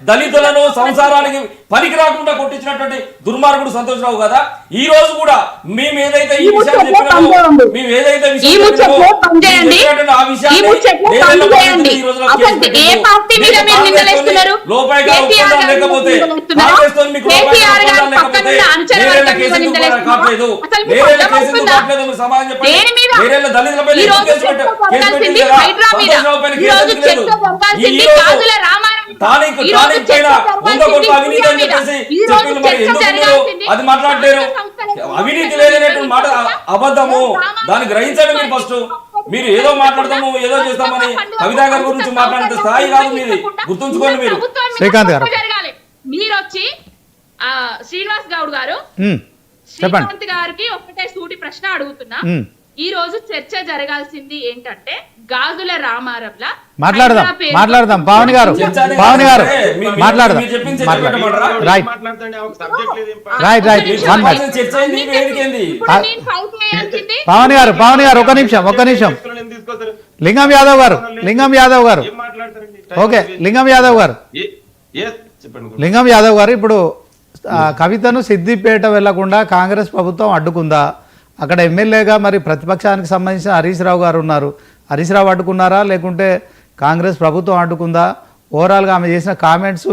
దళితులను సంసారానికి పనికి రాకుండా కొట్టించినటువంటి దుర్మార్గుడు సంతోష్ రావు కదా. ఈ రోజు కూడా మేము ఏదైతే ఈ విషయం చెప్పినామో మేము ఏదైతే లేకపోతే సమాజం చెప్పండి దళితులపై అది మాట్లాడలేరు. అవినీతి లేదనేటువంటి మాట అబద్ధము. దాన్ని గ్రహించండి మీరు. ఫస్ట్ మీరు ఏదో మాట్లాడతాము ఏదో చేస్తామని కవితా గారి గురించి మాట్లాడితే స్థాయి కాదు మీది, గుర్తుంచుకోండి. మీరు శ్రీకాంత్ గారు మీరు వచ్చి శ్రీనివాస్ గౌడ్ గారు శ్రీకాంత్ గారికి ఒకటే సూటి ప్రశ్న అడుగుతున్నా. ఈ రోజు చర్చ జరగాల్సింది ఏంటంటే గాజుల రామారంలా మాట్లాడదాం పవన్ గారు మాట్లాడదాం. పవన్ గారు ఒక నిమిషం లింగం యాదవ్ గారు ఓకే లింగం యాదవ్ గారు ఇప్పుడు కవితను సిద్దిపేట వెళ్లకుండా కాంగ్రెస్ ప్రభుత్వం అడ్డుకుందా? అక్కడ ఎమ్మెల్యేగా మరి ప్రతిపక్షానికి సంబంధించిన హరీష్ రావు గారు ఉన్నారు. హరీష్ రావు అడ్డుకున్నారా లేకుంటే కాంగ్రెస్ ప్రభుత్వం అడ్డుకుందా? ఓవరాల్గా ఆమె చేసిన కామెంట్స్